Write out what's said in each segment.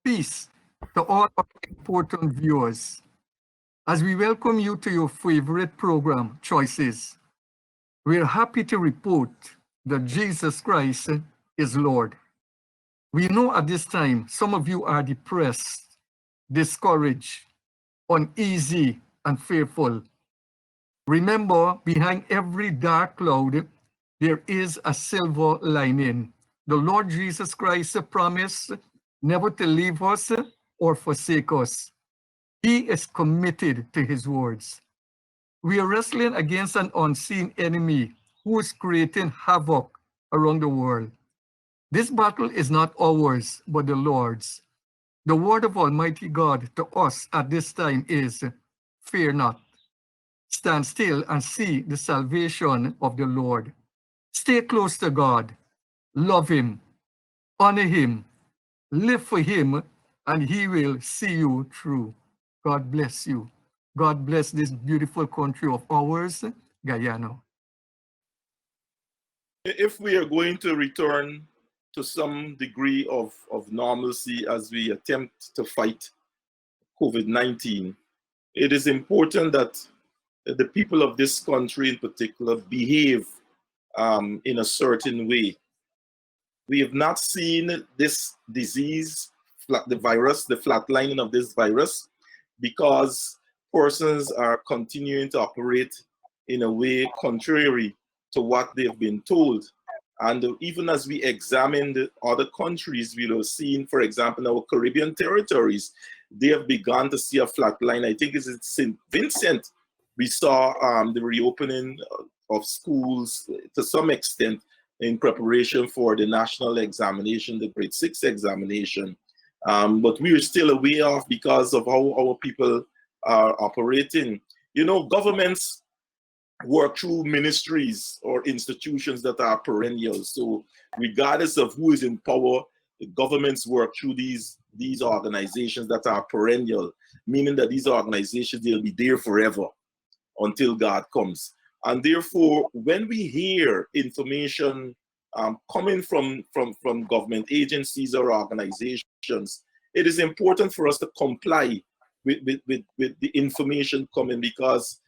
peace to all our important viewers. As we welcome you to your favorite program, Choices, we're happy to report that Jesus Christ is Lord. We know at this time some of you are depressed, discouraged, uneasy, and fearful. Remember, behind every dark cloud, there is a silver lining. The Lord Jesus Christ promised never to leave us or forsake us. He is committed to his words. We are wrestling against an unseen enemy who is creating havoc around the world. This battle is not ours, but the Lord's. The word of Almighty God to us at this time is, fear not. Stand still and see the salvation of the Lord. Stay close to God. Love him. Honor him. Live for him, and he will see you through. God bless you. God bless this beautiful country of ours, Guyana. If we are going to return to some degree of normalcy as we attempt to fight COVID-19, it is important that the people of this country in particular behave in a certain way. We have not seen this disease, the virus, the flatlining of this virus, because persons are continuing to operate in a way contrary to what they've been told. And even as we examined other countries, we have seen, for example, our Caribbean territories, they have begun to see a flatline. I think it's in St. Vincent. We saw the reopening of schools to some extent in preparation for the national examination, the grade 6 examination. But we are still a way off because of how our people are operating. You know, governments work through ministries or institutions that are perennial. So regardless of who is in power, the governments work through these organizations that are perennial, meaning that these organizations, they'll be there forever until God comes. And therefore, when we hear information coming from government agencies or organizations, it is important for us to comply with the information coming, because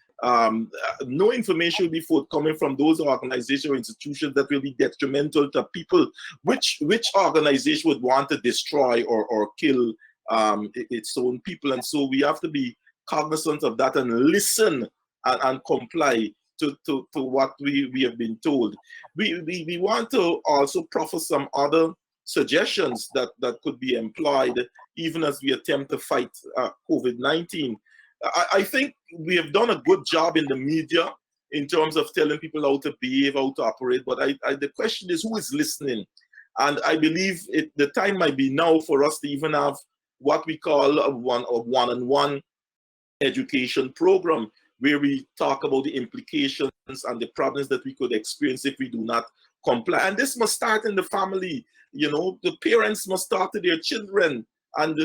no information will be forthcoming from those organizations or institutions that will be detrimental to people. Which organization would want to destroy or kill its own people? And so we have to be cognizant of that and listen and comply to what we have been told. We want to also proffer some other suggestions that could be employed even as we attempt to fight COVID-19. I think we have done a good job in the media in terms of telling people how to behave, how to operate, but the question is, who is listening? And I believe the time might be now for us to even have what we call a one-on-one education program, where we talk about the implications and the problems that we could experience if we do not comply. And this must start in the family. You know, the parents must talk to their children and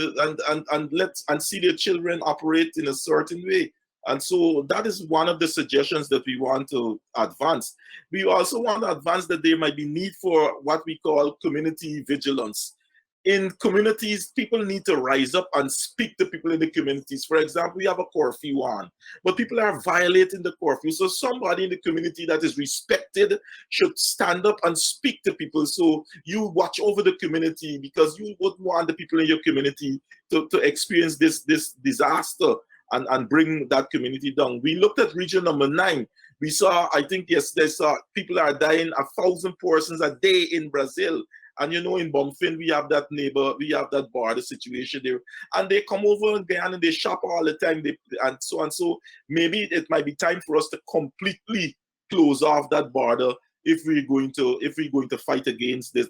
see their children operate in a certain way. And so that is one of the suggestions that we want to advance. We also want to advance that there might be need for what we call community vigilance. In communities, people need to rise up and speak to people in the communities. For example, we have a curfew on, but people are violating the curfew. So somebody in the community that is respected should stand up and speak to people. So you watch over the community, because you wouldn't want the people in your community to experience this disaster and bring that community down. We looked at region number 9. We saw, I think yesterday, people are dying 1,000 persons a day in Brazil. And you know, in Bomfin, we have that border situation there. And they come over again and they shop all the time. And so maybe it might be time for us to completely close off that border if we're going to fight against this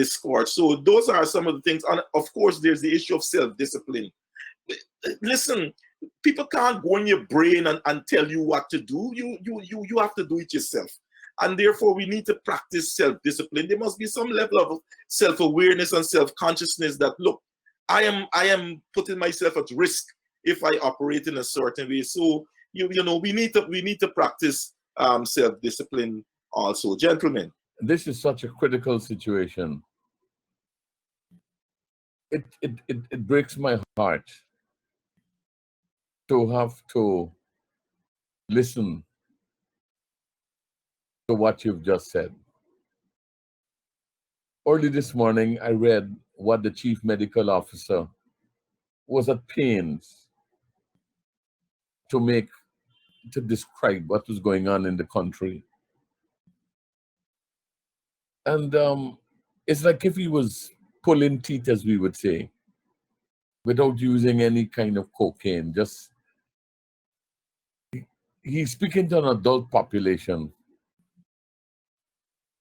scourge. So those are some of the things. And of course, there's the issue of self-discipline. Listen, people can't go in your brain and tell you what to do. You have to do it yourself. And therefore, we need to practice self-discipline. There must be some level of self-awareness and self-consciousness that, look, I am putting myself at risk if I operate in a certain way. So, you know, we need to practice self-discipline also. Gentlemen. This is such a critical situation. it breaks my heart to have to listen to what you've just said. Early this morning, I read what the chief medical officer was at pains to make to describe what was going on in the country, and it's like if he was pulling teeth, as we would say, without using any kind of cocaine. Just he's speaking to an adult population,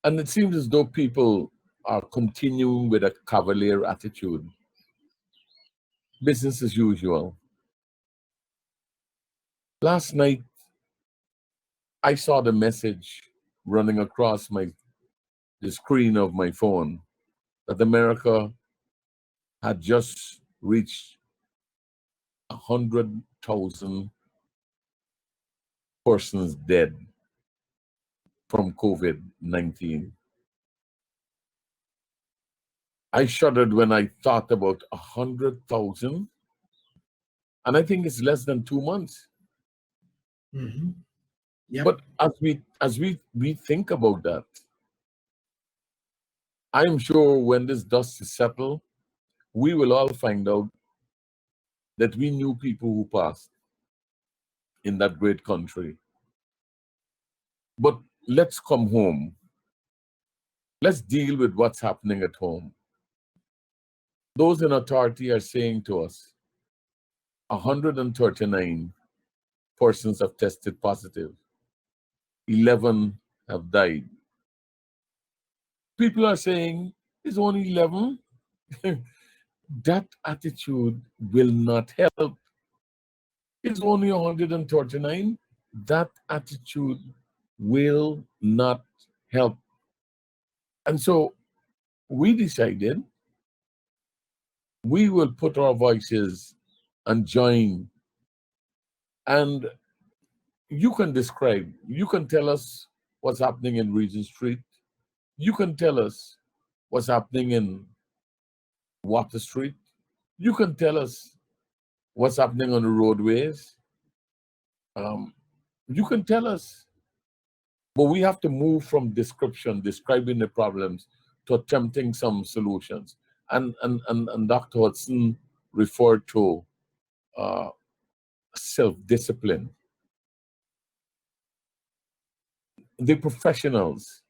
and it seems as though people are continuing with a cavalier attitude, business as usual. Last night, I saw the message running across the screen of my phone that America had just reached 100,000 persons dead from COVID-19. I shuddered when I thought about 100,000, and I think it's less than 2 months. Mm-hmm. Yep. But as we think about that, I'm sure when this dust is settled, we will all find out that we knew people who passed in that great country. But let's come home. Let's deal with what's happening at home. Those in authority are saying to us, 139 persons have tested positive, 11 have died. People are saying it's only 11. That attitude will not help. It's only 139. That attitude will not help. And so we decided we will put our voices and join. And you can describe, you can tell us what's happening in Regent Street. You can tell us what's happening in Water Street. You can tell us what's happening on the roadways. You can tell us, but we have to move from describing the problems, to attempting some solutions. And Dr. Hudson referred to self-discipline. The professionals,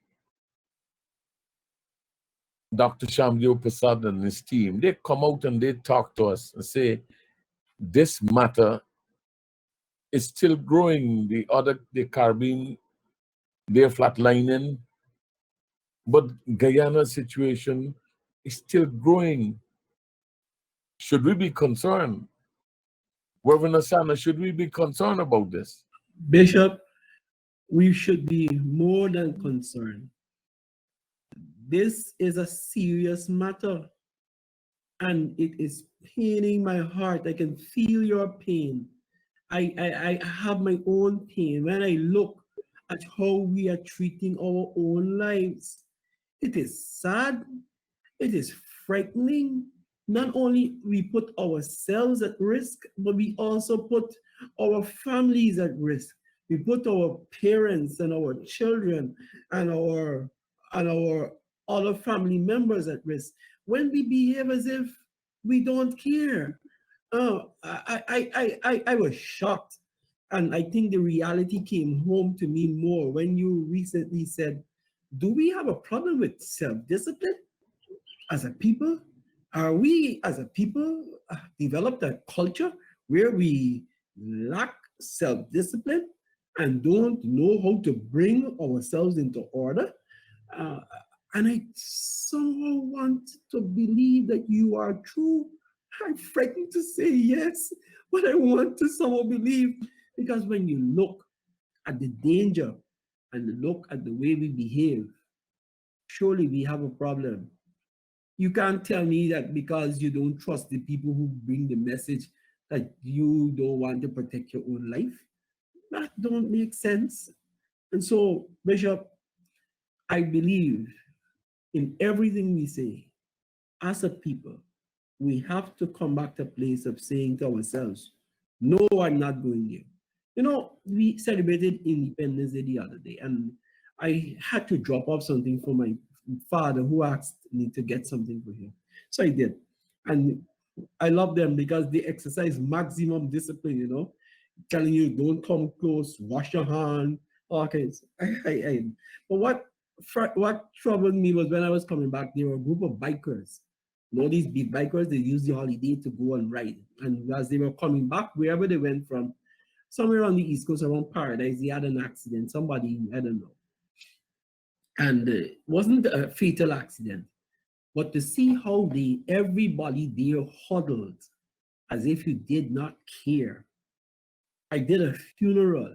Dr. Shamdeo Prasad and his team, they come out and they talk to us and say, this matter is still growing. The Caribbean, they're flatlining, but Guyana's situation is still growing. Should we be concerned? Reverend Asana, should we be concerned about this? Bishop, we should be more than concerned. This is a serious matter, and it is paining my heart. I can feel your pain. I have my own pain when I look at how we are treating our own lives. It is sad. It is frightening. Not only we put ourselves at risk, but we also put our families at risk. We put our parents and our children and our other family members at risk when we behave as if we don't care. Oh, I was shocked. And I think the reality came home to me more when you recently said, do we have a problem with self-discipline as a people? Are we as a people developed a culture where we lack self-discipline and don't know how to bring ourselves into order? And I somehow want to believe that you are true. I'm frightened to say yes, but I want to somehow believe, because when you look at the danger and look at the way we behave, surely we have a problem. You can't tell me that because you don't trust the people who bring the message that you don't want to protect your own life. That don't make sense. And so, Bishop, I believe in everything we say as a people. we have to come back to a place of saying to ourselves, no, I'm not going there. You know, we celebrated Independence Day the other day, and I had to drop off something for my father who asked me to get something for him. So I did. And I love them because they exercise maximum discipline, you know, telling you don't come close, wash your hand, all kinds. But what troubled me was when I was coming back, there were a group of bikers. You know, these big bikers, they use the holiday to go and ride. And as they were coming back, wherever they went from, somewhere on the East Coast around Paradise, they had an accident. Somebody, I don't know. And it wasn't a fatal accident. But to see how everybody there huddled as if you did not care. I did a funeral,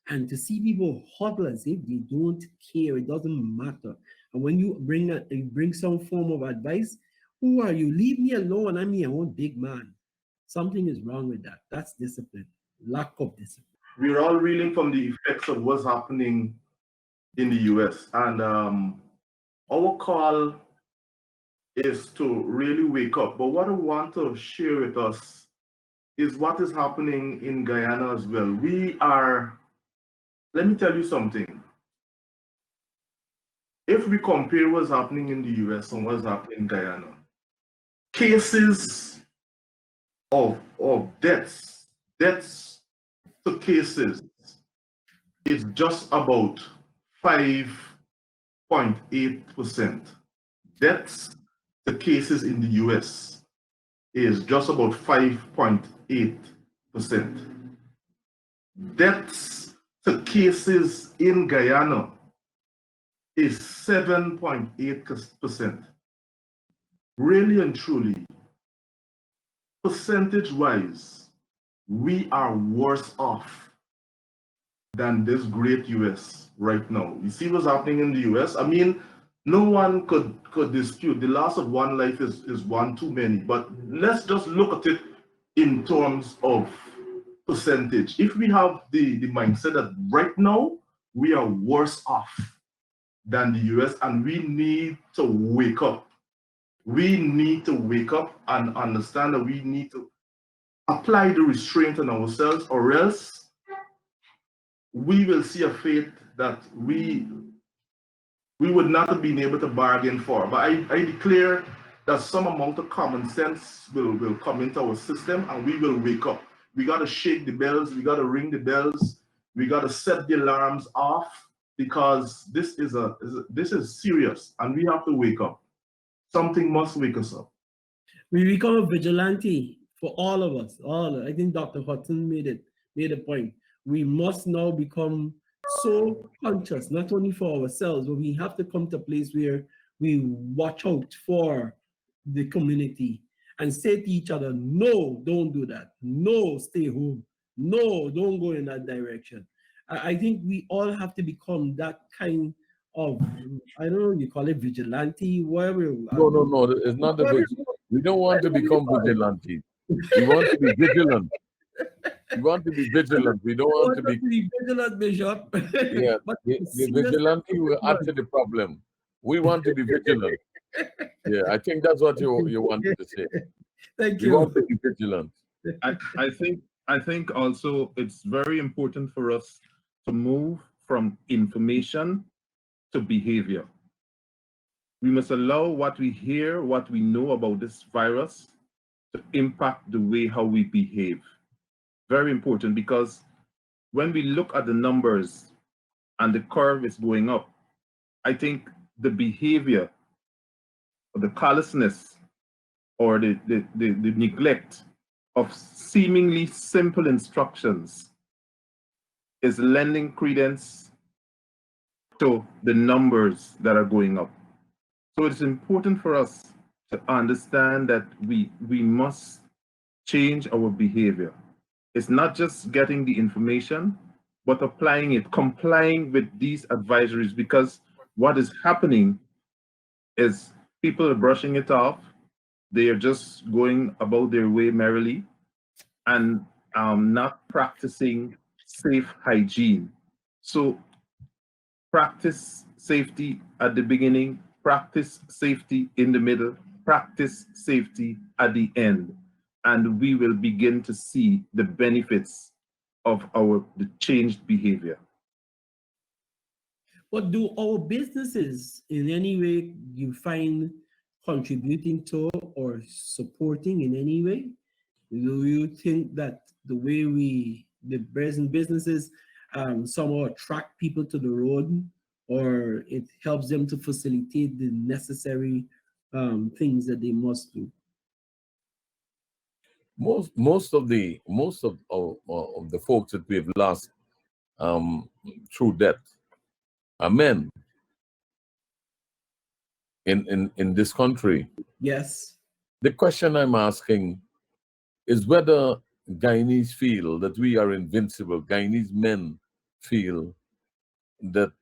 and to see people huddle as if they don't care, it doesn't matter. And when you bring some form of advice, who are you? Leave me alone. I'm your own big man. Something is wrong with that. That's discipline, lack of discipline. We're all reeling from the effects of what's happening in the US. And our call is to really wake up. But what I want to share with us is what is happening in Guyana as well. Let me tell you something. If we compare what's happening in the US and what's happening in Guyana, cases of deaths to cases is just about 5.8%. Deaths to cases in the US is just about 5.8%. Deaths to cases in Guyana is 7.8%. Really and truly, percentage-wise, we are worse off than this great US right now. You see what's happening in the US? I mean, no one could dispute the loss of one life is one too many, but let's just look at it in terms of percentage. If we have the mindset that right now we are worse off than the US, and we need to wake up. We need to wake up and understand that we need to apply the restraint on ourselves, or else we will see a fate that we would not have been able to bargain for. But I declare that some amount of common sense will come into our system, and we will wake up. We got to shake the bells, we got to ring the bells, we got to set the alarms off, because this is serious, and we have to wake up. Something must wake us up. We become a vigilante for all of us. I think Dr. Hudson made a point. We must now become so conscious, not only for ourselves, but we have to come to a place where we watch out for the community and say to each other, no, don't do that. No, stay home. No, don't go in that direction. I think we all have to become that kind of, I don't know, you call it vigilante, whatever. No, it's not the vigilante. We don't want to become vigilante. We want to be vigilant. We want to be vigilant. We don't want to be vigilant, Bishop. Yeah, the vigilante will add to the problem. We want to be vigilant. Yeah, I think that's what you wanted to say. Thank you. You want to be vigilant. I think also it's very important for us to move from information to behavior. We must allow what we hear, what we know about this virus to impact the way how we behave. Very important, because when we look at the numbers and the curve is going up, I think the behavior, or the callousness, or the neglect of seemingly simple instructions is lending credence to the numbers that are going up. So it's important for us to understand that we must change our behavior. It's not just getting the information, but applying it, complying with these advisories, because what is happening is people are brushing it off. They are just going about their way merrily and not practicing safe hygiene. So practice safety at the beginning, practice safety in the middle, practice safety at the end, and we will begin to see the benefits of the changed behavior. But do our businesses in any way you find contributing to or supporting in any way? Do you think that the way the present businesses somehow attract people to the road, or it helps them to facilitate the necessary things that they must do? Most of the folks that we've lost through death are men in this country. Yes. The question I'm asking is whether Guyanese feel that we are invincible. Guyanese men feel that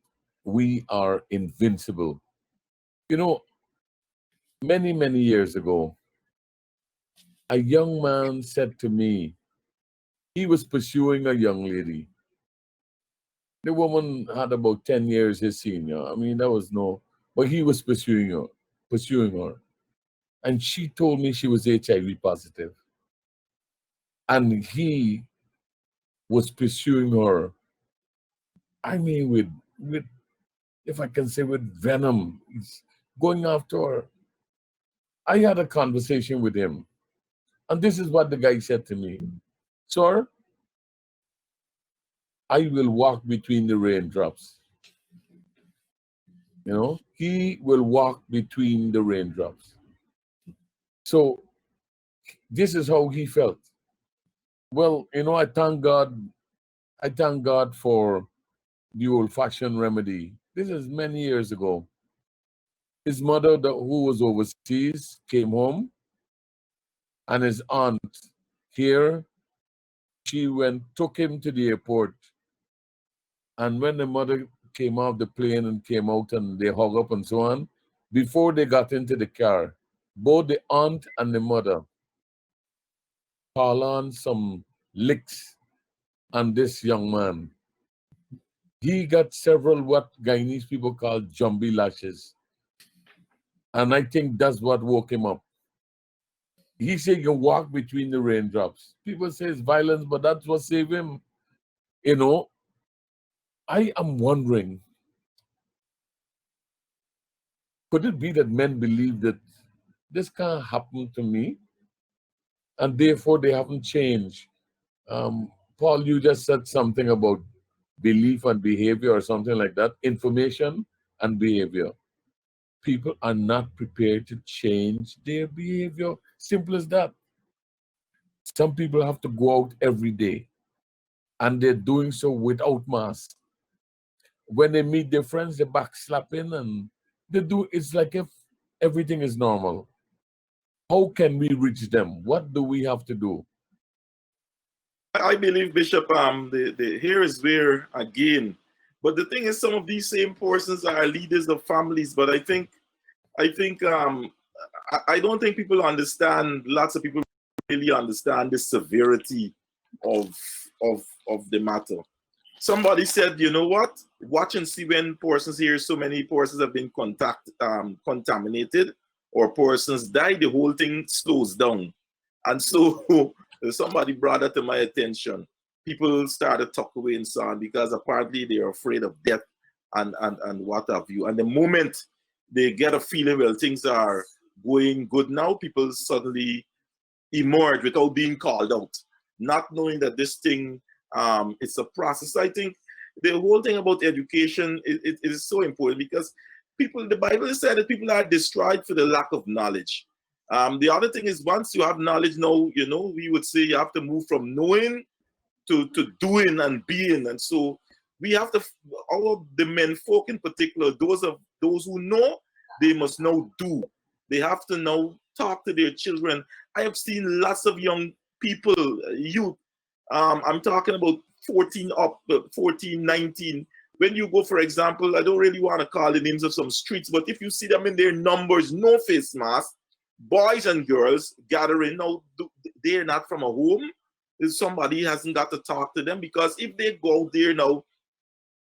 we are invincible. You know, many, many years ago, a young man said to me, he was pursuing a young lady. The woman had about 10 years his senior. I mean, but he was pursuing her. And she told me she was HIV positive. And he was pursuing her, I mean, with if I can say, with venom. He's going after her. I had a conversation with him. And this is what the guy said to me. Sir, I will walk between the raindrops. You know, he will walk between the raindrops. So this is how he felt. Well, you know, I thank God for the old-fashioned remedy. This is many years ago. His mother, who was overseas, came home, and his aunt here, she took him to the airport. And when the mother came off the plane and came out and they hung up and so on, before they got into the car, both the aunt and the mother called on some licks on this young man. He got several what Guyanese people call jumbie lashes. And I think that's what woke him up. He said he can walk between the raindrops. People say it's violence, but that's what saved him. You know, I am wondering, could it be that men believe that this can't happen to me, and therefore they haven't changed? Paul, you just said something about belief and behavior or something like that, information and behavior. People are not prepared to change their behavior. Simple as that. Some people have to go out every day, and they're doing so without masks. When they meet their friends, they're backslapping, and it's like if everything is normal. How can we reach them? What do we have to do? I believe, Bishop, here is where, again, but the thing is, some of these same persons are leaders of families, but I don't think people understand, lots of people really understand the severity of the matter. Somebody said, you know what? Watch and see when persons here, so many persons have been contaminated or persons die, the whole thing slows down. And so somebody brought that to my attention. People started to tuck away and so on because apparently they are afraid of death and what have you. And the moment they get a feeling, well, things are going good now, people suddenly emerge without being called out, not knowing that this thing, it's a process. I think the whole thing about education it is so important because the Bible said that people are destroyed for the lack of knowledge. The other thing is, once you have knowledge now, you know, we would say you have to move from knowing to doing and being. And so we have to, all of the men folk in particular, those who know, they must now do. They have to now talk to their children. I have seen lots of young people, youth, I'm talking about 14 up, 14, 19. When you go, for example, I don't really want to call the names of some streets, but if you see them in their numbers, no face mask, boys and girls gathering, now they're not from a home. Somebody hasn't got to talk to them, because if they go out there now,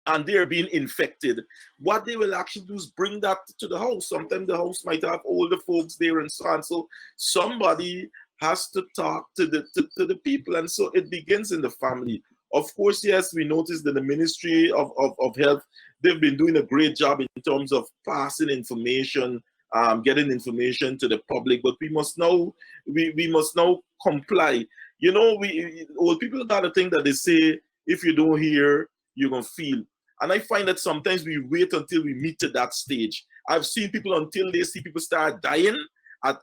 and they're being infected, what they will actually do is bring that to the house. Sometimes the house might have older folks there and so on. So somebody has to talk to the people. And so it begins in the family. Of course, yes, we noticed that the Ministry of Health, they've been doing a great job in terms of passing information, getting information to the public, but we must now comply. You know, old people got a thing that they say, if you don't hear, you're gonna feel. And I find that sometimes we wait until we meet to that stage. I've seen people until they see people start dying at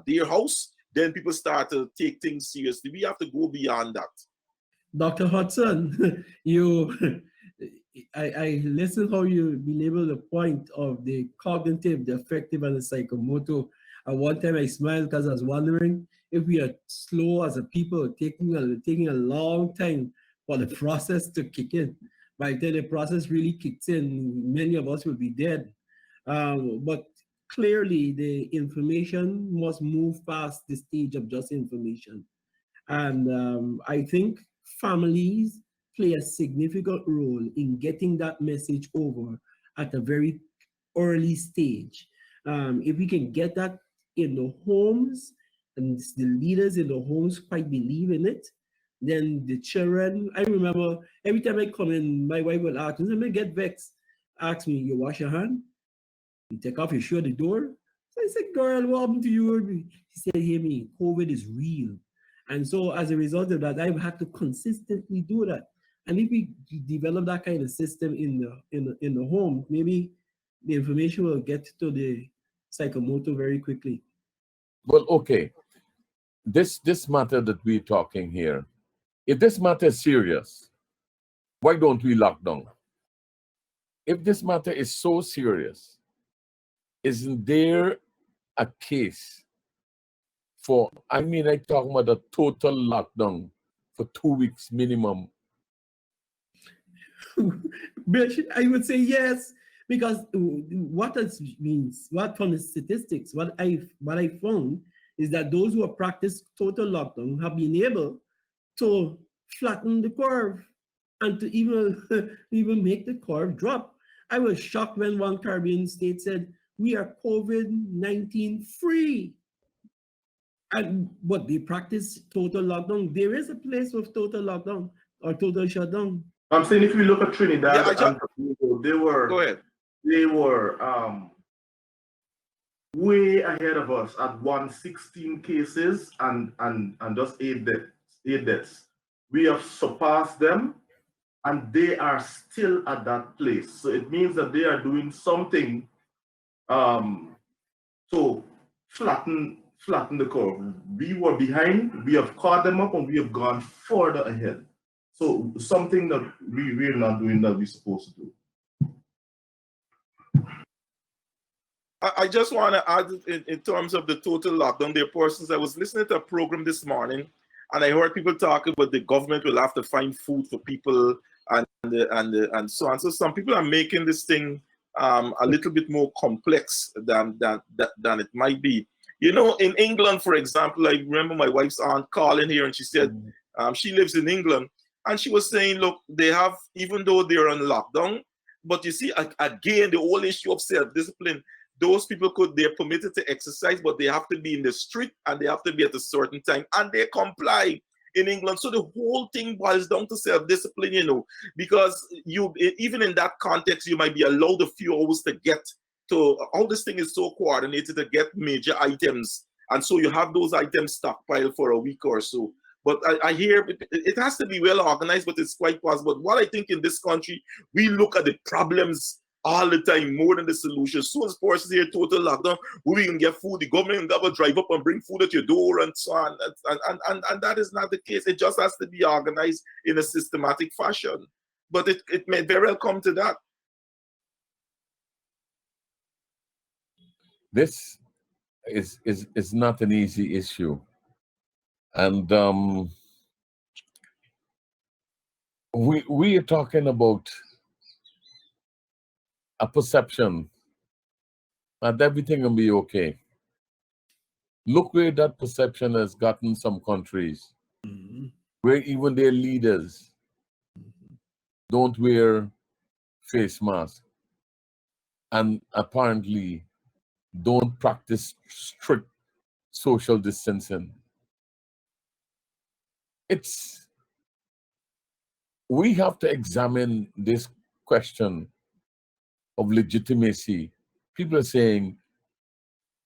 their house, then people start to take things seriously. We have to go beyond that. Dr. Hudson, I listen how you belabor the point of the cognitive, the affective, and the psychomotor. At one time I smiled because I was wondering if we are slow as a people, taking a long time for the process to kick in. By the time the process really kicks in, many of us will be dead. But clearly the information must move past the stage of just information. And I think families play a significant role in getting that message over at a very early stage. If we can get that in the homes, and the leaders in the homes quite believe in it, then the children, I remember every time I come in, my wife will ask me, I get vexed, ask me, you wash your hand? You take off your shoe at the door? So I said, girl, what happened to you? She said, hear me, COVID is real. And so as a result of that, I've had to consistently do that. And if we develop that kind of system in the home, maybe the information will get to the psychomotor very quickly. Well, okay. This matter that we're talking here, if this matter is serious, why don't we lock down? If this matter is so serious, isn't there a case for, I'm talking about a total lockdown for 2 weeks minimum? I would say yes, because what it means, what from the statistics, what I found is that those who have practiced total lockdown have been able to flatten the curve and to even make the curve drop. I was shocked when one Caribbean state said, we are COVID-19 free. But they practice total lockdown. There is a place with total lockdown or total shutdown. I'm saying if we look at Trinidad, Yeah, and Tobago, go ahead. They were way ahead of us at 116 cases and just 8 deaths. We have surpassed them, and they are still at that place. So it means that they are doing something to flatten the curve. We were behind, we have caught them up, and we have gone further ahead. So something that we're not doing that we're supposed to do. I just want to add in terms of the total lockdown, there are persons, I was listening to a program this morning, and I heard people talking about the government will have to find food for people and so on. So some people are making this thing a little bit more complex than it might be. You know, in England, for example, I remember my wife's aunt calling here, and she said she lives in England, and she was saying, look, they have, even though they're on lockdown, but you see, again, the whole issue of self-discipline, those people they're permitted to exercise, but they have to be in the street and they have to be at a certain time, and they comply in England. So the whole thing boils down to self-discipline, you know, because even in that context, you might be allowed a few hours to get to, how this thing is so coordinated to get major items. And so you have those items stockpiled for a week or so. But I hear it has to be well organized, but it's quite possible. What I think in this country, we look at the problems all the time more than the solution. As soon as persons here total lockdown, we can get food, the government will drive up and bring food at your door and so on. And that is not the case. It just has to be organized in a systematic fashion. But it may very well come to that. This is not an easy issue. And we are talking about a perception that everything will be okay. Look where that perception has gotten some countries, where even their leaders don't wear face masks, and apparently don't practice strict social distancing. We have to examine this question of legitimacy. People are saying,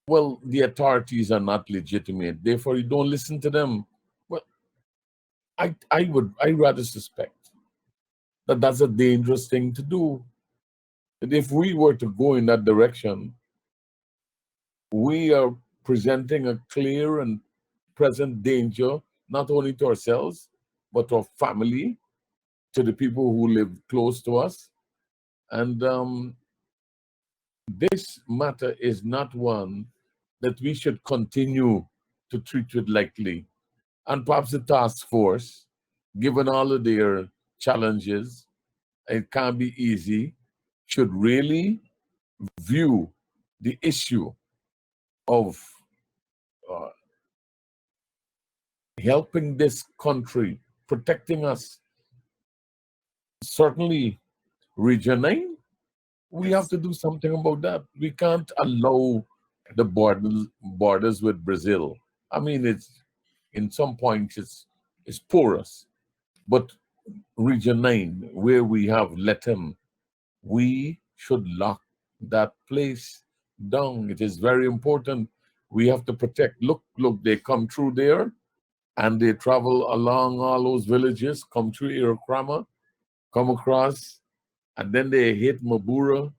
well, the authorities are not legitimate, therefore you don't listen to them. Well, I rather suspect that that's a dangerous thing to do. That if we were to go in that direction, we are presenting a clear and present danger, not only to ourselves, but to our family, to the people who live close to us. And this matter is not one that we should continue to treat with lightly. And perhaps the task force, given all of their challenges, it can't be easy, should really view the issue of helping this country, protecting us. Certainly, Region 9, we have to do something about that. We can't allow the borders with Brazil. I mean, it's in some points it's porous, but Region 9, where we have Latin, we should lock that place down. It is very important. We have to protect. Look, they come through there and they travel along all those villages, come through Irokrama, come across, and then they hit Mabura,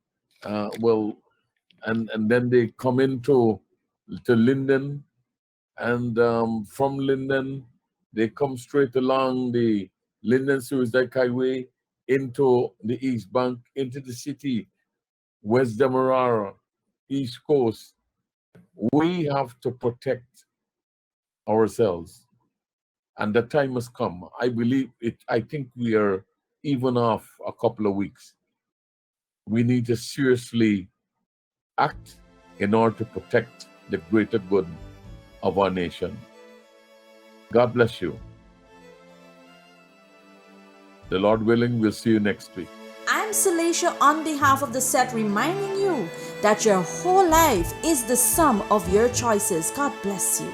and then they come into Linden, and from Linden, they come straight along the Linden-Suicide Highway into the East Bank, into the city, West Demerara, East Coast. We have to protect ourselves. And the time has come. I believe it. I think we are even off a couple of weeks. We need to seriously act in order to protect the greater good of our nation. God bless you. The Lord willing, we'll see you next week. I'm Celicia on behalf of the set, reminding you that your whole life is the sum of your choices. God bless you.